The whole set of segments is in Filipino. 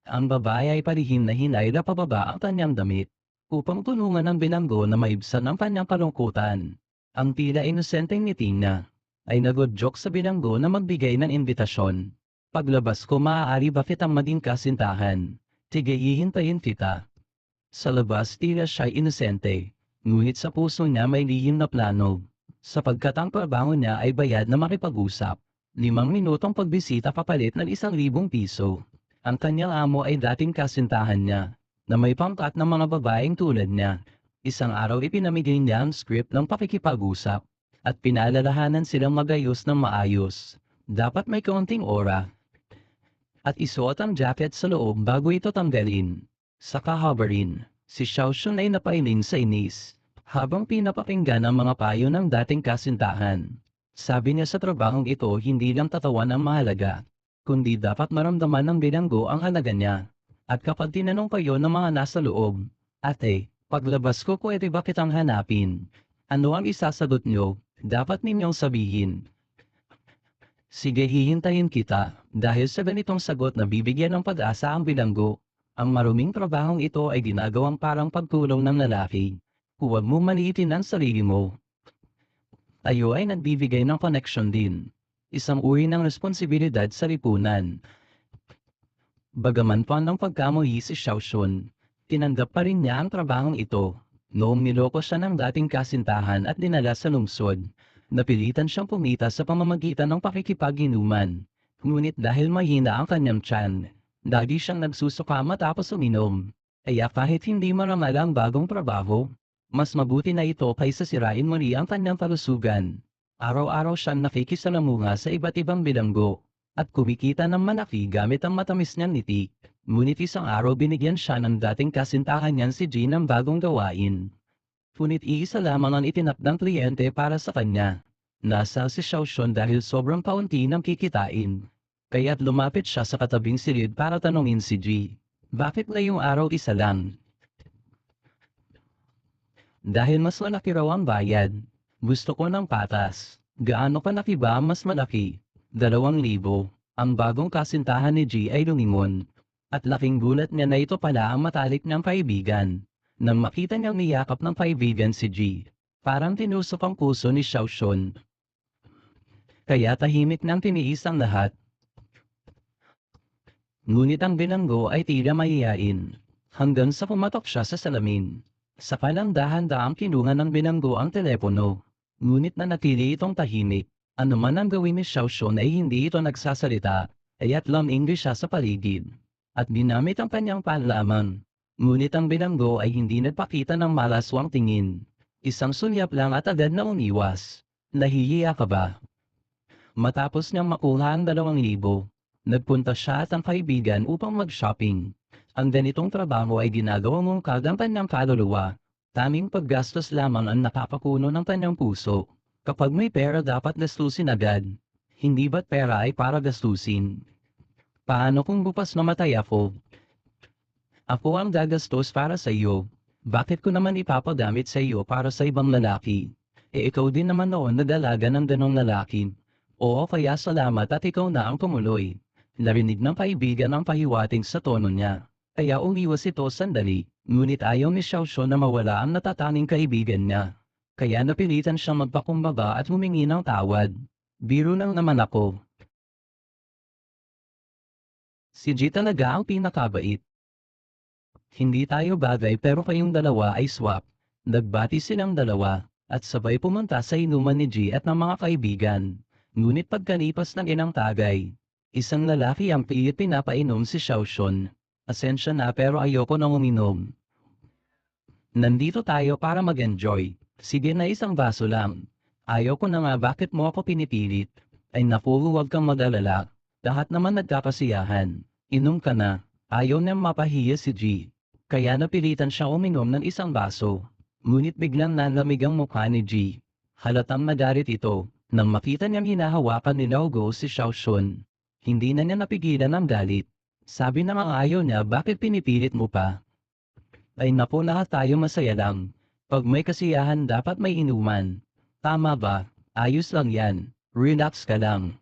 Ang babae ay palihim na hinay na pababa ang kanyang damit, upang tulungan ang bilanggo na maibsan ang kanyang kalungkutan. Ang tila inosenteng ngiti niya ay nag-joke sa bilanggo na magbigay ng imbitasyon. Paglabas ko, maaari ba kitang maging kasintahan? Sige, hihintayin kita. Sa labas, tila siya'y inosente, ngunit sa puso niya may lihim na plano. Sapagkat ang trabaho niya ay bayad na makipag-usap. 5 minutong pagbisita kapalit ng 1,000 piso. Ang kanyang amo ay dating kasintahan niya, na may pangkat ng mga babaeng tulad niya. Isang araw ipinamigay niya ang script ng pakikipag-usap, at pinaalalahanan silang magayos ng maayos. Dapat may kaunting aura, at isuot ang jacket sa loob bago ito tanggalin. Sa kahabarin, si Xiaoxun ay napailing sa inis, habang pinapakinggan ang mga payo ng dating kasintahan. Sabi niya sa trabahong ito hindi lang tatawan ang mahalaga, kundi dapat maramdaman ng bilanggo ang halaga niya. At kapag tinanong kayo ng mga nasa loob, "Ate, paglabas ko pwede ba kitang hanapin?" Ano ang isasagot niyo? Dapat ninyong sabihin, "Sige, hihintayin kita." Dahil sa ganitong sagot na bibigyan ng pag-asa ang bilanggo. Ang maruming trabahong ito ay ginagawang parang pagtulong ng lalaki. Huwag mo maliitin ang sarili mo. Tayo ay nagbibigay ng connection din. Isang uri ng responsibilidad sa lipunan. Bagaman pa ng pagkamuhi si Xiaoxun, tinanggap pa rin niya ang trabahong ito. Noong niloko siya ng dating kasintahan at dinala sa lungsod, napilitan siyang pumita sa pamamagitan ng pakikipag-inuman. Ngunit dahil mahina ang kanyang tiyan, lagi siyang nagsusuka matapos uminom. Kaya kahit hindi marangal ang bagong trabaho, mas mabuti na ito kaysa sirain muli ang kanyang kalusugan. Araw-araw siyang nakikisalamuha sa iba't ibang bilanggo, at kumikita ng malaki gamit ang matamis niyang ngiti. Ngunit isang araw binigyan siya ng dating kasintahan niyang si Jean ng bagong gawain. Ngunit iisa lamang ang itinakdang kliyente para sa kanya. Nasa si Xiaoxun dahil sobrang kaunti ng kikitain. Kaya't lumapit siya sa katabing silid para tanungin si G. "Bakit ngayong araw isa lang?" "Dahil mas malaki raw ang bayad. Gusto ko ng patas." "Gaano kalaki ba ang mas malaki?" 2,000. Ang bagong kasintahan ni G ay lumingon. At laking gulat niya na ito pala ang matalik niyang kaibigan. Nang makita niyang niyakap ng kaibigan si G, parang tinusok ang puso ni Xiaoxun. Kaya tahimik nang tiniis ang lahat. Ngunit ang bilanggo ay tila mahiyain. Hanggang sa pumatok siya sa salamin. Saka lang dahan-dahang kinuha ng bilanggo ang telepono. Ngunit nanatili itong tahimik. Ano man ang gawin ni Xiaoxun ay hindi ito nagsasalita, kaya't lam-English siya sa paligid. At ginamit ang kanyang panlaman. Ngunit ang bilanggo ay hindi nagpakita ng malaswang tingin. Isang sulyap lang at agad na umiwas. "Nahihiya ka ba?" Matapos niyang makuha ang 2,000, nagpunta siya at ang kaibigan upang mag-shopping. Ang ganitong trabaho ay ginagawa mong ang kanyang kaluluwa. Taming paggastos lamang ang nakapakuno ng kanyang puso. Kapag may pera dapat gastusin agad. Hindi ba't pera ay para gastusin? Paano kung bukas namatay ako? Ako ang gagastos para sa iyo. Bakit ko naman ipapagamit sa iyo para sa ibang lalaki? Ikaw din naman noon nag-alaga ng ganong lalaki. Oo, kaya salamat at ikaw na ang kumuloy. Narinig ng kaibigan ang pahiwating sa tono niya. Kaya umiwas ito sandali, ngunit ayaw ni Xiaoxun na mawala ang natatanging kaibigan niya. Kaya napilitan siyang magpakumbaba at humingi ng tawad. "Biro lang naman ako." Si G talaga ang pinakabait. "Hindi tayo bagay pero kayong dalawa ay swap." Nagbati silang dalawa, at sabay pumunta sa inuman ni G at ng mga kaibigan. Ngunit pagkalipas ng ilang tagay, isang lalaki ang pilit pinapainom si Xiaoxun. "Asensya na pero ayoko nang uminom. Nandito tayo para mag-enjoy. Sige na, isang baso lang." "Ayaw ko na nga, bakit mo ako pinipilit?" "Ay naku, huwag kang mag-alala. Lahat naman nagkakasiyahan. Inom ka na." Ayaw niyang mapahiya si G, kaya napilitan siya uminom ng isang baso. Ngunit biglang nalamig ang mukha ni G. Halatang nagalit ito, nang makita niyang hinahawakan ni Naogo si Xiaoxun. Hindi na niya napigilan ang galit. Sabi na nga ayaw niya, bakit pinipilit mo pa? "Ay naku, lahat tayo masaya lang. Pag may kasiyahan dapat may inuman. Tama ba? Ayos lang yan. Relax ka lang."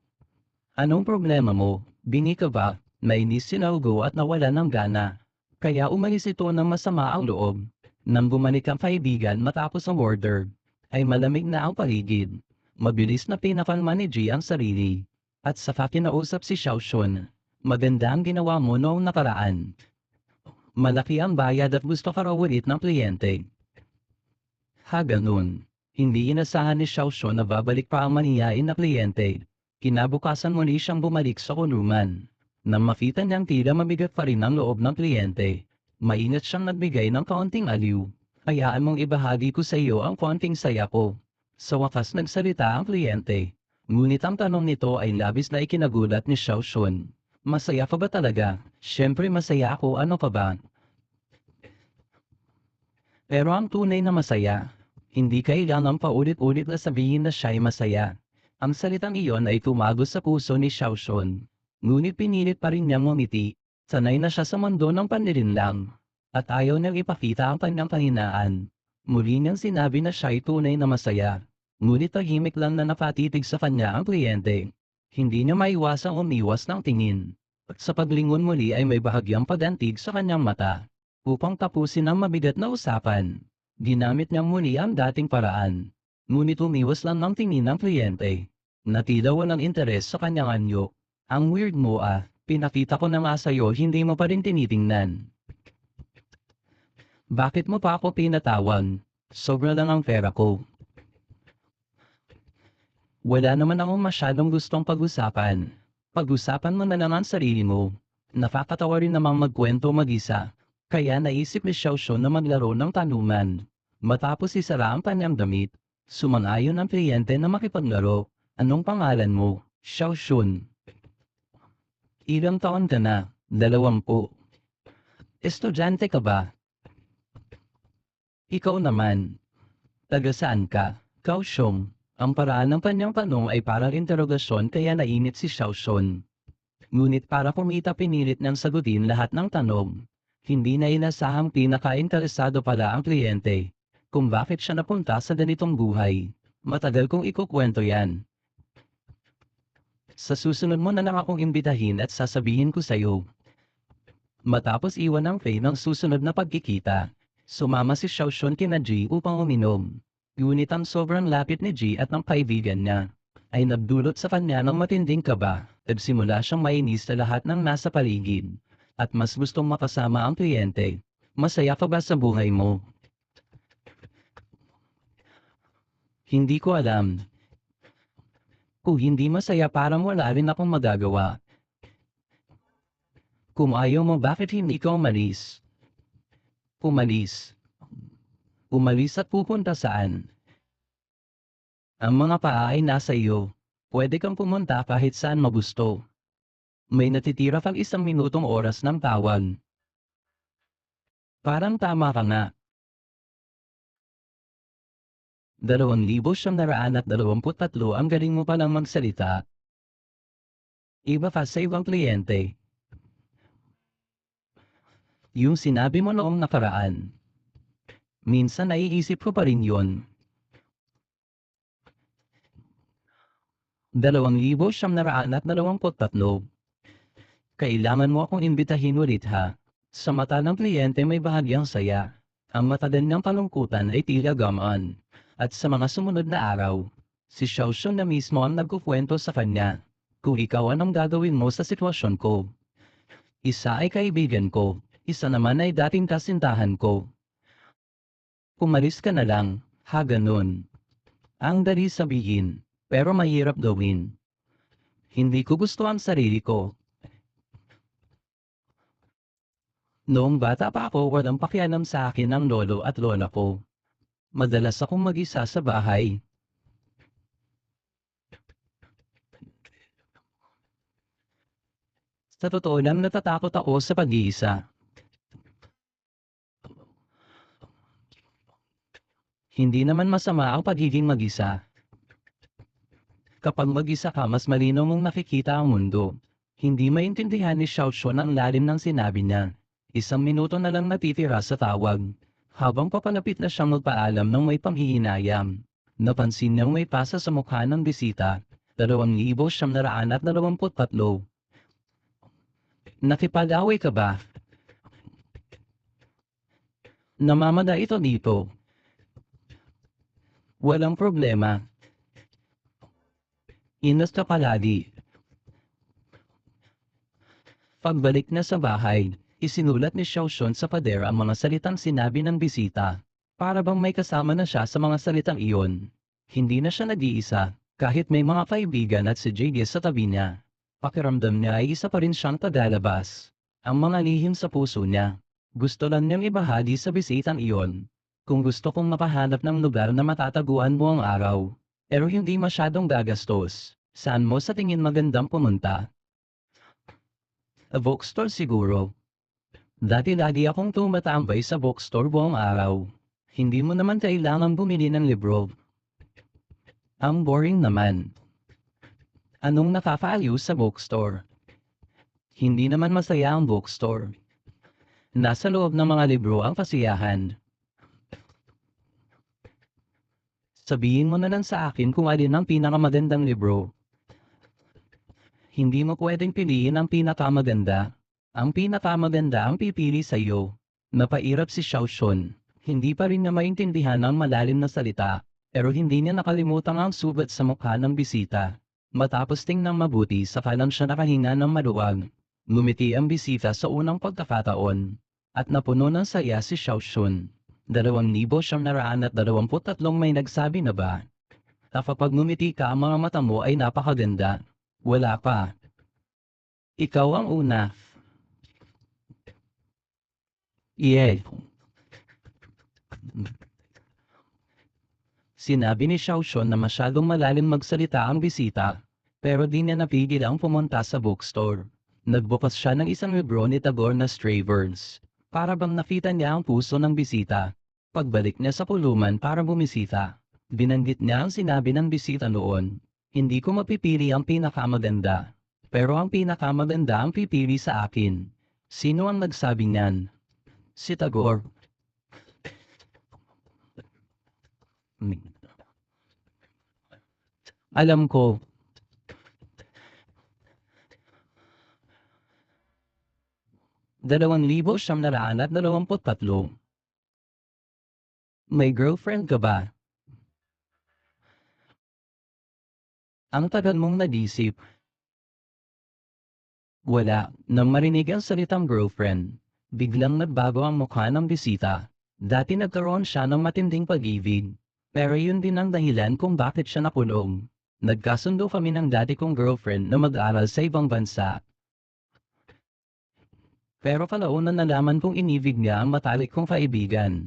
"Anong problema mo? Bingi ka ba?" Nainis si Naogo at nawala ng gana. Kaya umalis ito ng masama ang loob. Nang bumalik ang kaibigan matapos ang order, ay malamig na ang paligid. Mabilis na pinakalma ni G ang sarili. At saka kinausap si Xiaoxun. Maganda ang ginawa mo noong nakaraan. Malaki ang bayad at gusto ka raw ulit ng kliyente. Ha, ganun. Hindi inasahan ni Xiaoxun na babalik pa ang maniyain na kliyente. Kinabukasan muli siyang bumalik sa kulungan. Nang makita niyang tila mabigat pa rin ang loob ng kliyente, maingat siyang nagbigay ng kaunting aliw. Hayaan mong ibahagi ko sa iyo ang konting saya ko. Sa wakas nagsalita ang kliyente. Ngunit ang tanong nito ay labis na ikinagulat ni Xiaoxun. Masaya ka ba talaga? Siyempre masaya ako, ano pa ba? Pero ang tunay na masaya, hindi kailangang paulit-ulit na sabihin na siya'y masaya. Ang salitang iyon ay tumagos sa puso ni Xiaoxun. Ngunit pinilit pa rin niyang ngumiti. Sanay na siya sa mundo ng panlilinlang. At ayaw niyang ipakita ang kanyang kahinaan. Muli niyang sinabi na siya'y tunay na masaya. Ngunit tahimik lang na napatitig sa kanya ang kliyente. Hindi niya maiwasang umiwas ng tingin. At sa paglingon muli ay may bahagyang pagantig sa kanyang mata. Upang tapusin ang mabigat na usapan, ginamit niyang muli ang dating paraan. Ngunit umiwas lang ng tingin ng kliyente. Natila walang interes sa kanyang anyo. Ang weird mo ah, pinakita ko na nga sa'yo hindi mo pa rin tinitingnan. Bakit mo pa ako pinatawan? Sobra lang ang pera ko. Wala naman akong masyadong gustong pag-usapan. Pag-usapan mo na lang ang sarili mo. Nakakatawa rin namang magkwento mag-isa. Kaya naisip ni Xiaoxun na maglaro ng tanungan. Matapos isara ang kanyang damit, sumang-ayon ang kliyente na makipaglaro. Anong pangalan mo? Xiaoxun. Ilang taon ka na? 20. Estudyante ka ba? Ikaw naman. Taga saan ka? Kaohsiung. Ang paraan ng kanyang tanong ay parang interogasyon kaya nainit si Xiaoxun. Ngunit para kumita pinilit niyang sagutin lahat ng tanong. Hindi na inasahang pinaka-interesado pala ang kliyente. Kung bakit siya napunta sa ganitong buhay. Matagal kong ikukwento yan. Sa susunod mo na lang akong imbitahin at sasabihin ko sa'yo. Matapos iwan ng Faye ng susunod na pagkikita, sumama si Xiaoxun kina G upang uminom. Ngunit ang sobrang lapit ni G at ng kaibigan niya ay nagdulot sa kanya ng matinding kaba. Nagsimula siyang mainis sa lahat ng nasa paligid. At mas gustong makasama ang kliyente. Masaya ka ba sa buhay mo? Hindi ko alam. Kung hindi masaya parang wala rin akong magagawa. Kung ayaw mo bakit hindi ka umalis? Umalis. Umalis at pupunta saan? Ang mga paa ay nasa iyo. Pwede kang pumunta kahit saan mo gusto. May natitira kang 1 minutong oras ng tawag. Parang tama ka nga. 2,923 ang galing mo palang magsalita. Iba ka sa ibang kliyente. Yung sinabi mo noong nakaraan. Minsan naiisip ko pa rin yun. 2,923. Kailangan mo akong imbitahin ulit ha. Sa mata ng kliyente may bahagyang saya. Ang matagal ng kalungkutan ay tila gamaan. At sa mga sumunod na araw, si Xiaoxun na mismo ang nagkukwento sa kanya. Kung ikaw anong gagawin mo sa sitwasyon ko? Isa ay kaibigan ko, isa naman ay dating kasintahan ko. Pumalis ka na lang, ha ganun. Ang dali sabihin, pero mahirap gawin. Hindi ko gusto ang sarili ko. Noong bata pa ako walang pakialam sa akin ang lolo at lola ko. Madalas akong mag-isa sa bahay. Sa totoo lang natatakot ako sa pag-iisa. Hindi naman masama ang pagiging mag-isa. Kapag mag-isa ka mas malinaw mong nakikita ang mundo. Hindi maintindihan ni Xiaoxun ang lalim ng sinabi niya. 1 minuto na lang natitira sa tawag. Habang papalapit na siyang magpaalam ng may panghihinayam. Napansin niyang may pasa sa mukha ng bisita. 2,923. Nakipag-away ka ba? Namamada ito dito. Walang problema. Inas ka palagi. Pagbalik na sa bahay, isinulat ni Xiaoxun sa pader ang mga salitang sinabi ng bisita. Para bang may kasama na siya sa mga salitang iyon. Hindi na siya nag-iisa, kahit may mga kaibigan at si JD sa tabi niya. Pakiramdam niya ay isa pa rin siyang tagalabas. Ang mga lihim sa puso niya. Gusto lang niyang ibahagi sa bisitang iyon. Kung gusto kong makahanap ng lugar na matataguan mo ang araw, pero hindi masyadong gagastos, saan mo sa tingin magandang pumunta? A bookstore siguro. Dati lagi akong tumatambay sa bookstore buong araw. Hindi mo naman kailangan bumili ng libro. Ang boring naman. Anong nakakaaliw sa bookstore? Hindi naman masaya ang bookstore. Nasa loob ng mga libro ang kasiyahan. Sabihin mo na lang sa akin kung alin ang pinakamagandang libro. Hindi mo pwedeng piliin ang pinakamaganda. Ang pinakamaganda ang pipili sa iyo. Napairap si Xiaoxun. Hindi pa rin niya maintindihan ang malalim na salita, pero hindi niya nakalimutan ang sugat sa mukha ng bisita. Matapos tingnan mabuti saka lang siya nakahinga ng maluwag. Lumiti ang bisita sa unang pagkakataon. At napuno ng saya si Xiaoxun. 2,923 may nagsabi na ba? Kapag ngumiti ka ang mga mata mo ay napakaganda. Wala pa. Ikaw ang una. Yeah. Sinabi ni Xiaoxun na masyadong malalim magsalita ang bisita, pero di niya napigil ang pumunta sa bookstore. Nagbukas siya ng isang libro ni Tagore na Stray Verse. Para bang nakita niya ang puso ng bisita. Pagbalik niya sa puluman para bumisita, binanggit niya ang sinabi ng bisita noon. Hindi ko mapipili ang pinakamaganda. Pero ang pinakamaganda ang pipili sa akin. Sino ang nagsabi niyan? Si Tagore. Alam ko. Dalawang libo siyam naraan at 23. May girlfriend ka ba? Ang tagal mong nag-isip. Wala, nang marinig ang salitang girlfriend. Biglang nagbago ang mukha ng bisita. Dati nagkaroon siya ng matinding pag-ibig. Pero yun din ang dahilan kung bakit siya nakulong. Nagkasundo kami ng dati kong girlfriend na mag-aral sa ibang bansa. Pero kalaunan nalaman kong inibig niya ang matalik kong kaibigan.